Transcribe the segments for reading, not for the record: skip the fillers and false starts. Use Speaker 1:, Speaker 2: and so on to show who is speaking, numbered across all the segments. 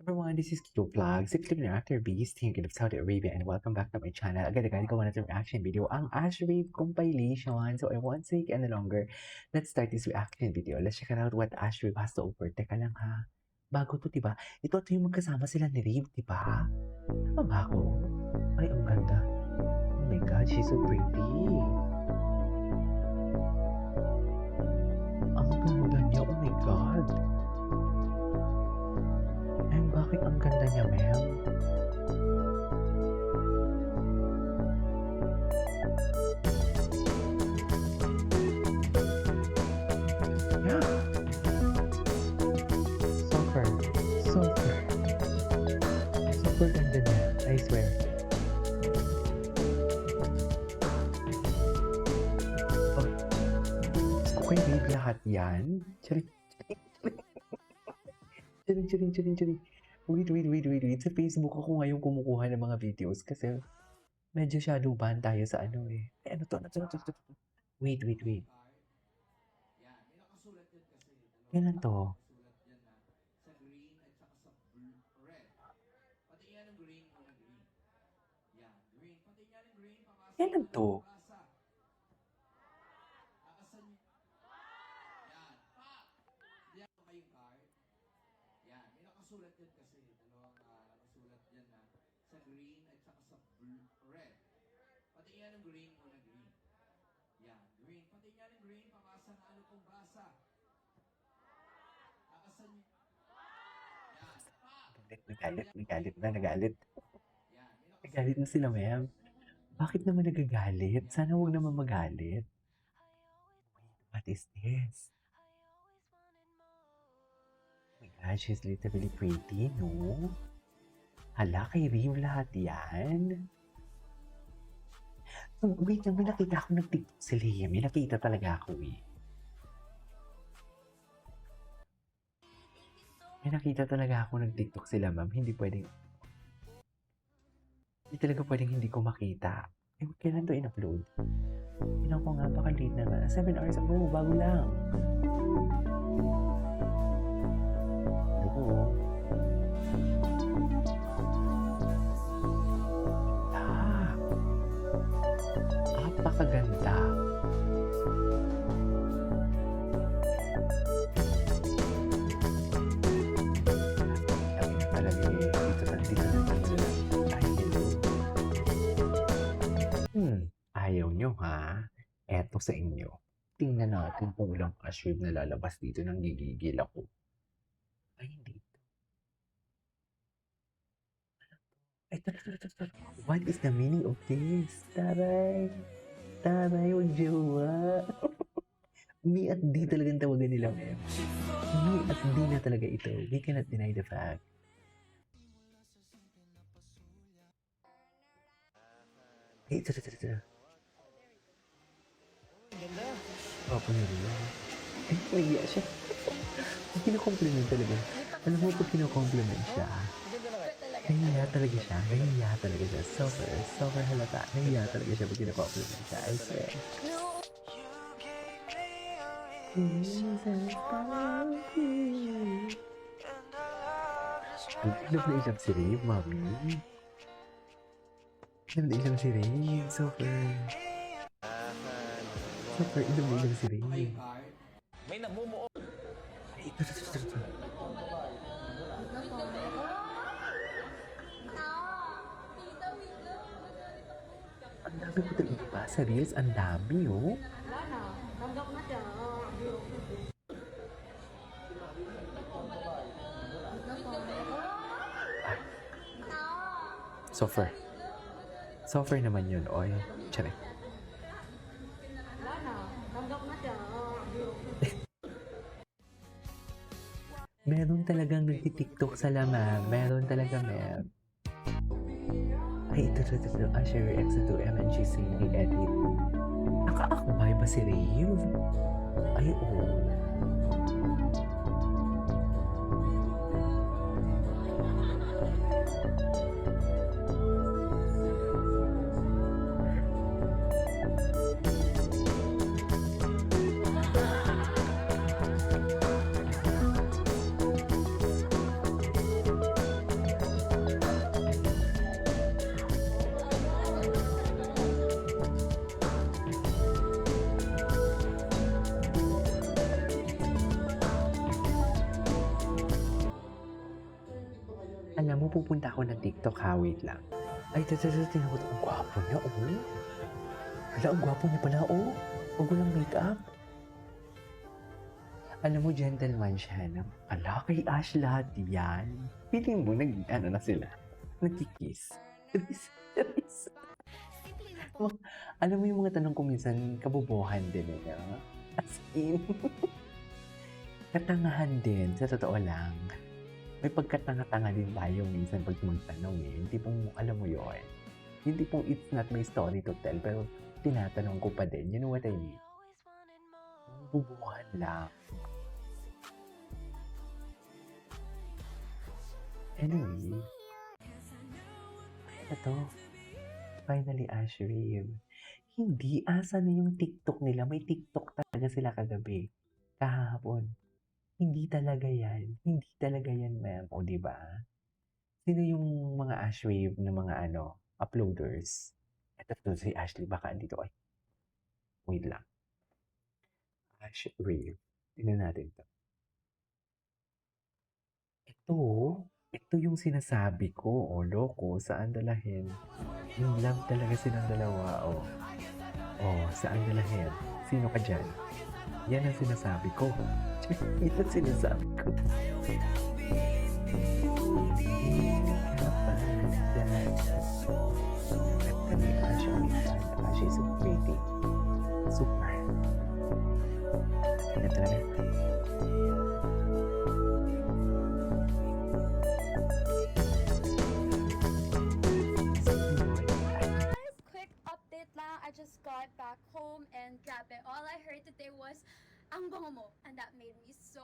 Speaker 1: Everyone, this is Kiko Vlogs, a Filipino actor based here in Saudi Arabia, and welcome back to my channel. Agad-agad gawa natin reaction video, ang Ash Rape compilation. So I won't take any longer. Let's start this reaction video. Let's check out what Ash Rape has to offer. Teka lang ha. Bago to, diba? Ito yung magkasama sila ni Rape, diba? Tama ba ako? Ay, ang ganda. Oh my God, she's so pretty. Ang ganda niya, oh my God. And bakit ang ganda niya, ma'am? Yeah. Super. Super. Super ganda niya. I swear. Oh. Okay, babe, lahat yan? Charing. Charing. Wait. Sa Facebook ako ngayon kumukuha ng mga videos kasi medyo shadow ban tayo sa ano eh. Eh, ano to? Wait. Kailan to?
Speaker 2: Sa green at saka sa red. Pati yan ang green o na green. Yan, green. Pati yan ang green, papasa.
Speaker 1: Kailan to?
Speaker 2: Nakasan yan, pa! Yan pa kayong card. Yan, may nakasulat yan kasi. Dalawang nakasulat yan na sa green at saka sa red. Pati yan ang green o na green. Yan, green. Pati yan ang green, papasa na ano pong basa. Nakasan yan.
Speaker 1: Nagalit na sila, ma'am. Bakit naman nagagalit? Sana huwag naman magalit. What is this? Oh my God, she's literally pretty, no? Hala, kay Reem lahat yan? So, wait lang, may nakita ako nag-TikTok si Liam. May nakita talaga ako eh. May nakita talaga ako nag-TikTok sila, ma'am. Hindi talaga pwedeng hindi ko makita. Eh, kailan to in-upload? Tingnan ko nga, baka late na nga. 7 hours ago, bago lang. Oo. Ah! Apakaganda. Ayaw nyo ha? Eto sa inyo. Tingnan natin kung ilang ashwib na lalabas dito nang gigigil ako. Ay, hindi. Ay, ito. What is the meaning of this? Taray, huwag jowa. Me at D talagang tawagan nila, ma'am. Me at D na talaga ito. We cannot deny the fact. Ay, ito. Papa niya rin. Eh, nagiya siya. Kino-compliment talaga. Alam mo, pag kino-compliment siya, nahiya talaga siya. Super halata. Nahiya talaga siya pag kino-compliment siya. I swear. Love na isang si Rave, mami. Love na isang si Rave. Super, love na isang si Rave.
Speaker 2: May namumuo.
Speaker 1: Ay, ito. Ang dami ko talaga pa. Sa Reels, ang dami, oh. Sofer naman yun, oy. Tsare. Meron talagang nagtitiktok sa laman. Meron talaga, ma'am. Ay, ito. Usher reacts to MNG singing edit. Nakaakbay ba si Rave? Ay, oo. Alam mo, pupunta ako ng TikTok ha, wait lang. Ay, tingnan ko 'to, ang gwapo niya, oh. Hala, ang gwapo niya pala, oh. 'Pag walang makeup. Alam mo, gentleman siya na, hala, kay Ash lahat yan. Feeling mo, ano na sila, nagki-kiss. Charis. Alam mo yung mga tanong ko minsan, kabobohan din eh, no? As in, katangahan din, sa totoo lang. May pagkatanga-tanga din tayo minsan pag magtanong eh. Yung tipong, alam mo yun, yung tipong it's not my story to tell, pero tinatanong ko pa din. You know what I mean? Bubuhan lang. Anyway, ito, finally Ashwave. Hindi, asa na yung TikTok nila? May TikTok talaga sila kagabi. Kahapon. Hindi talaga yan. Hindi talaga yan, ma'am. O, di ba? Sino yung mga Ashwave na mga uploaders? Ito to si Ashley. Baka andito ay. Wait lang. Ashwave. Tingnan natin to. Ito yung sinasabi ko. O, loko. Saan dalahin? Yung love talaga silang dalawa. O, saan dalahin? Sino ka dyan? Yan ang sinasabi ko. Yan ang sinasabi ko. Ash is so pretty. Super. Yan talaga.
Speaker 3: Quick update lang. I just got back home and grabe, all I heard today was ang bango mo, and that made me so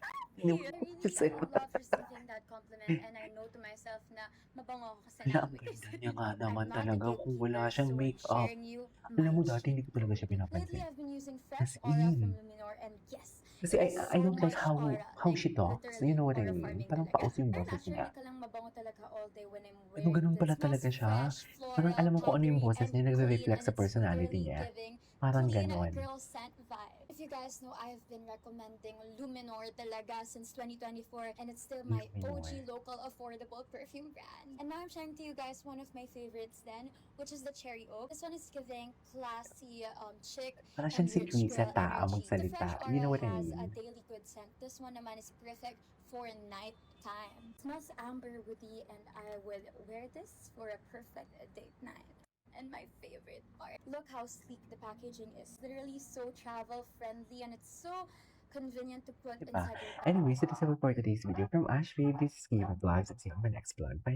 Speaker 3: happy.
Speaker 1: No,
Speaker 3: I really
Speaker 1: just say-
Speaker 3: love receiving that compliment, and I know to myself na mabango ako kasi
Speaker 1: Hala, ang ganda niya nga naman
Speaker 3: I'm not a
Speaker 1: talaga kung wala
Speaker 3: gatekeeper,
Speaker 1: siyang
Speaker 3: so I'm
Speaker 1: make-up.
Speaker 3: sharing you
Speaker 1: Alam mo,
Speaker 3: my
Speaker 1: dati hindi ko talaga siya
Speaker 3: Lately,
Speaker 1: pinapansin.
Speaker 3: I've been using
Speaker 1: As
Speaker 3: Fresh Aura
Speaker 1: in.
Speaker 3: from Luminor, and yes,
Speaker 1: Kasi
Speaker 3: it is
Speaker 1: I
Speaker 3: so
Speaker 1: don't like
Speaker 3: much
Speaker 1: how
Speaker 3: aura,
Speaker 1: she
Speaker 3: like,
Speaker 1: talks.
Speaker 3: literally
Speaker 1: You know what I
Speaker 3: aura
Speaker 1: mean?
Speaker 3: farming
Speaker 1: Parang
Speaker 3: talaga.
Speaker 1: paus yung
Speaker 3: And
Speaker 1: boses niya.
Speaker 3: naturally ka lang mabango talaga all day when I'm
Speaker 1: Ano,
Speaker 3: wearing
Speaker 1: ganun
Speaker 3: this.
Speaker 1: pala
Speaker 3: Smells
Speaker 1: talaga siya.
Speaker 3: fresh,
Speaker 1: Parang
Speaker 3: floral,
Speaker 1: alam mo kung ano yung
Speaker 3: powdery,
Speaker 1: boses
Speaker 3: and
Speaker 1: niya,
Speaker 3: clean,
Speaker 1: nagre-reflect
Speaker 3: and
Speaker 1: sa
Speaker 3: it's
Speaker 1: personality
Speaker 3: literally
Speaker 1: niya.
Speaker 3: giving
Speaker 1: Parang
Speaker 3: clean
Speaker 1: ganon.
Speaker 3: girl scent vibe. If you guys know, I've been recommending Luminor talaga since 2024, and it's still my
Speaker 1: Luminor.
Speaker 3: OG local affordable perfume brand. And now I'm sharing to you guys one of my favorites then, which is the Cherry Oak. This one is giving classy, chic,
Speaker 1: Parang
Speaker 3: and
Speaker 1: siyang si
Speaker 3: rich
Speaker 1: Krisa
Speaker 3: girl
Speaker 1: ta
Speaker 3: energy. The
Speaker 1: magsalita.
Speaker 3: Fresh
Speaker 1: You know
Speaker 3: Aura
Speaker 1: what I
Speaker 3: has a
Speaker 1: mean?
Speaker 3: daily good scent. This one naman is perfect for night time. It smells amber woody, and I would wear this for a perfect date night. And my favorite part, look how sleek the packaging is. Literally so travel friendly, and it's so convenient to put
Speaker 1: Diba?
Speaker 3: inside your bag.
Speaker 1: Anyways, it is all for today's video. From Ashwave, this is Kiva Vlogs. And see you on my next vlog. Bye!